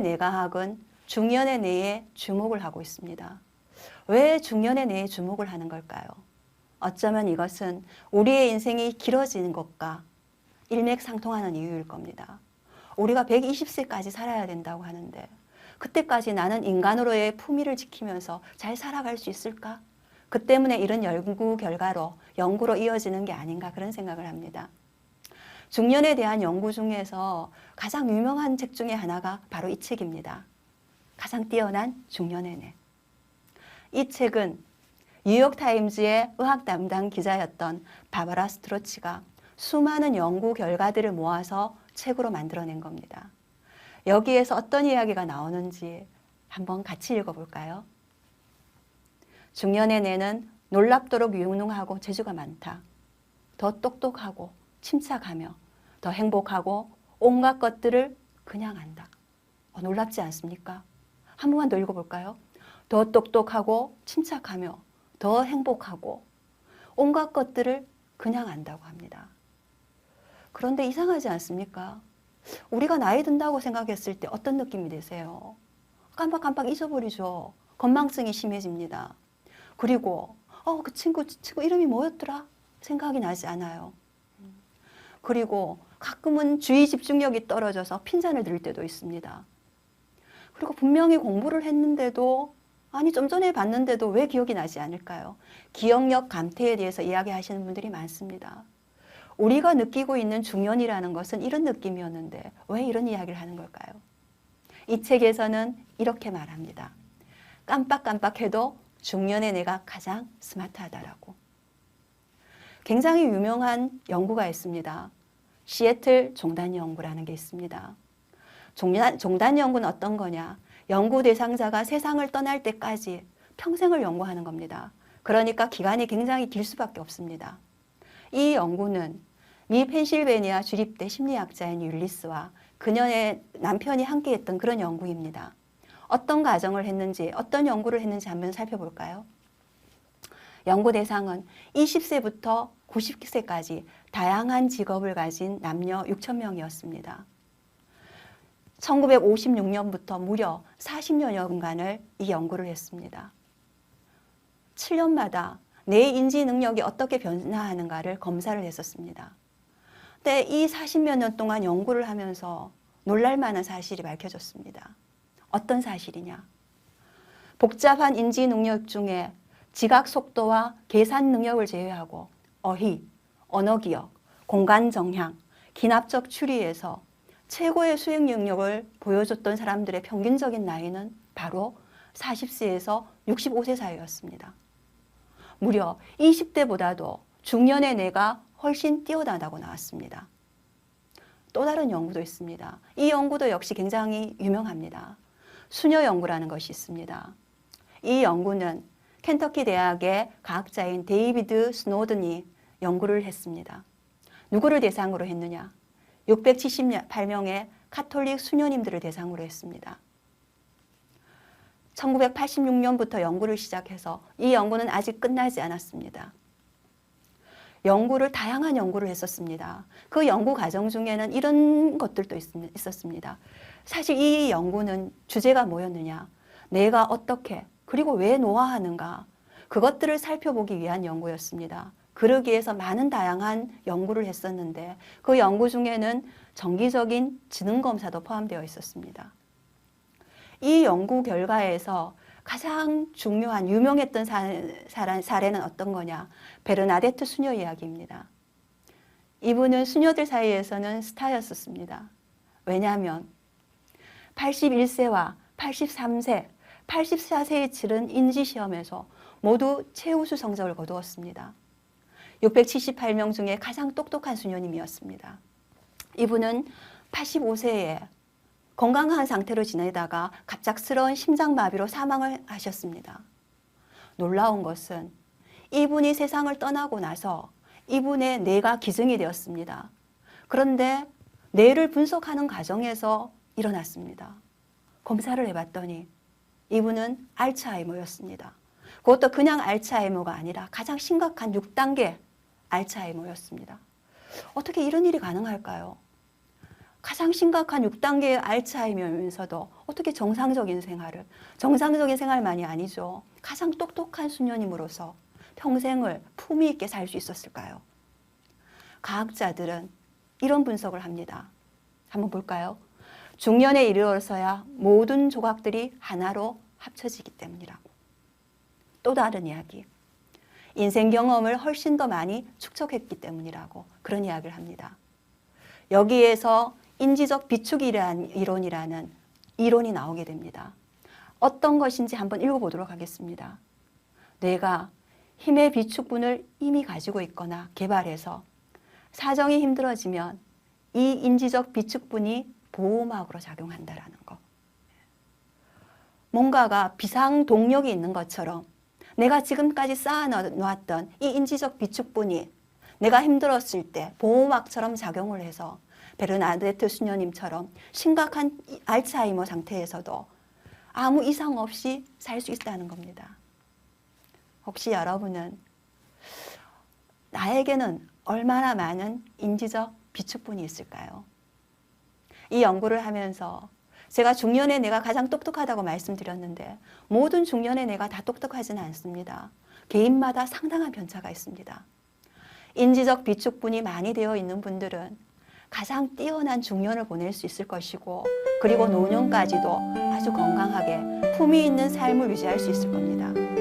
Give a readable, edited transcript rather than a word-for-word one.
뇌과학은 중년의 뇌에 주목을 하고 있습니다. 왜 중년의 뇌에 주목을 하는 걸까요? 어쩌면 이것은 우리의 인생이 길어지는 것과 일맥상통하는 이유일 겁니다. 우리가 120세까지 살아야 된다고 하는데 그때까지 나는 인간으로의 품위를 지키면서 잘 살아갈 수 있을까? 그 때문에 이런 연구로 이어지는 게 아닌가 그런 생각을 합니다. 중년에 대한 연구 중에서 가장 유명한 책 중에 하나가 바로 이 책입니다. 가장 뛰어난 중년의 뇌. 이 책은 뉴욕타임즈의 의학 담당 기자였던 바바라 스트로치가 수많은 연구 결과들을 모아서 책으로 만들어낸 겁니다. 여기에서 어떤 이야기가 나오는지 한번 같이 읽어볼까요? 중년의 뇌는 놀랍도록 유능하고 재주가 많다. 더 똑똑하고 침착하며 더 행복하고 온갖 것들을 그냥 안다. 놀랍지 않습니까? 한 번만 더 읽어볼까요? 더 똑똑하고 침착하며 더 행복하고 온갖 것들을 그냥 안다고 합니다. 그런데 이상하지 않습니까? 우리가 나이 든다고 생각했을 때 어떤 느낌이 드세요? 깜빡깜빡 잊어버리죠. 건망증이 심해집니다. 그리고 그 친구 이름이 뭐였더라? 생각이 나지 않아요. 그리고 가끔은 주의 집중력이 떨어져서 핀잔을 들 때도 있습니다. 그리고 분명히 공부를 했는데도 좀 전에 봤는데도 왜 기억이 나지 않을까요? 기억력 감퇴에 대해서 이야기하시는 분들이 많습니다. 우리가 느끼고 있는 중년이라는 것은 이런 느낌이었는데 왜 이런 이야기를 하는 걸까요? 이 책에서는 이렇게 말합니다. 깜빡깜빡해도 중년의 뇌가 가장 스마트하다라고. 굉장히 유명한 연구가 있습니다. 시애틀 종단 연구라는 게 있습니다. 종단 연구는 어떤 거냐? 연구 대상자가 세상을 떠날 때까지 평생을 연구하는 겁니다. 그러니까 기간이 굉장히 길 수밖에 없습니다. 이 연구는 미 펜실베니아 주립대 심리학자인 율리스와 그녀의 남편이 함께했던 그런 연구입니다. 어떤 과정을 했는지, 어떤 연구를 했는지 한번 살펴볼까요? 연구 대상은 20세부터 90세까지 다양한 직업을 가진 남녀 6,000명이었습니다. 1956년부터 무려 40여년간을 이 연구를 했습니다. 7년마다 뇌 인지 능력이 어떻게 변화하는가를 검사를 했었습니다. 근데 이 40여 년 동안 연구를 하면서 놀랄 만한 사실이 밝혀졌습니다. 어떤 사실이냐? 복잡한 인지 능력 중에 지각 속도와 계산 능력을 제외하고 어휘, 언어 기억, 공간 정향, 기납적 추리에서 최고의 수행 능력을 보여줬던 사람들의 평균적인 나이는 바로 40세에서 65세 사이였습니다. 무려 20대보다도 중년의 뇌가 훨씬 뛰어나다고 나왔습니다. 또 다른 연구도 있습니다. 이 연구도 역시 굉장히 유명합니다. 수녀 연구라는 것이 있습니다. 이 연구는 켄터키 대학의 과학자인 데이비드 스노든이 연구를 했습니다. 누구를 대상으로 했느냐? 678명의 카톨릭 수녀님들을 대상으로 했습니다. 1986년부터 연구를 시작해서 이 연구는 아직 끝나지 않았습니다. 다양한 연구를 했었습니다. 그 연구 과정 중에는 이런 것들도 있었습니다. 사실 이 연구는 주제가 뭐였느냐? 뇌가 어떻게 그리고 왜 노화하는가? 그것들을 살펴보기 위한 연구였습니다. 그러기 위해서 많은 다양한 연구를 했었는데 그 연구 중에는 정기적인 지능검사도 포함되어 있었습니다. 이 연구 결과에서 가장 중요한 유명했던 사례는 어떤 거냐? 베르나데트 수녀 이야기입니다. 이분은 수녀들 사이에서는 스타였었습니다. 왜냐하면 81세와 83세, 84세에 치른 인지시험에서 모두 최우수 성적을 거두었습니다. 678명 중에 가장 똑똑한 수녀님이었습니다. 이분은 85세에 건강한 상태로 지내다가 갑작스러운 심장마비로 사망을 하셨습니다. 놀라운 것은 이분이 세상을 떠나고 나서 이분의 뇌가 기증이 되었습니다. 그런데 뇌를 분석하는 과정에서 일어났습니다. 검사를 해봤더니 이분은 알츠하이머였습니다. 그것도 그냥 알츠하이머가 아니라 가장 심각한 6단계 알츠하이머였습니다. 어떻게 이런 일이 가능할까요? 가장 심각한 6단계의 알츠하이머면서도 어떻게 정상적인 생활만이 아니죠. 가장 똑똑한 수녀님으로서 평생을 품위 있게 살 수 있었을까요? 과학자들은 이런 분석을 합니다. 한번 볼까요? 중년에 이르러서야 모든 조각들이 하나로 합쳐지기 때문이라고. 또 다른 이야기. 인생 경험을 훨씬 더 많이 축적했기 때문이라고 그런 이야기를 합니다. 여기에서 인지적 비축이론이라는 이론이 나오게 됩니다. 어떤 것인지 한번 읽어보도록 하겠습니다. 뇌가 힘의 비축분을 이미 가지고 있거나 개발해서 사정이 힘들어지면 이 인지적 비축분이 보호막으로 작용한다라는 거. 뭔가가 비상동력이 있는 것처럼 내가 지금까지 쌓아놓았던 이 인지적 비축분이 내가 힘들었을 때 보호막처럼 작용을 해서 베르나데트 수녀님처럼 심각한 알츠하이머 상태에서도 아무 이상 없이 살 수 있다는 겁니다. 혹시 여러분은 나에게는 얼마나 많은 인지적 비축분이 있을까요? 이 연구를 하면서 제가 중년의 내가 가장 똑똑하다고 말씀드렸는데 모든 중년의 내가 다 똑똑하지는 않습니다. 개인마다 상당한 편차가 있습니다. 인지적 비축분이 많이 되어 있는 분들은 가장 뛰어난 중년을 보낼 수 있을 것이고 그리고 노년까지도 아주 건강하게 품위 있는 삶을 유지할 수 있을 겁니다.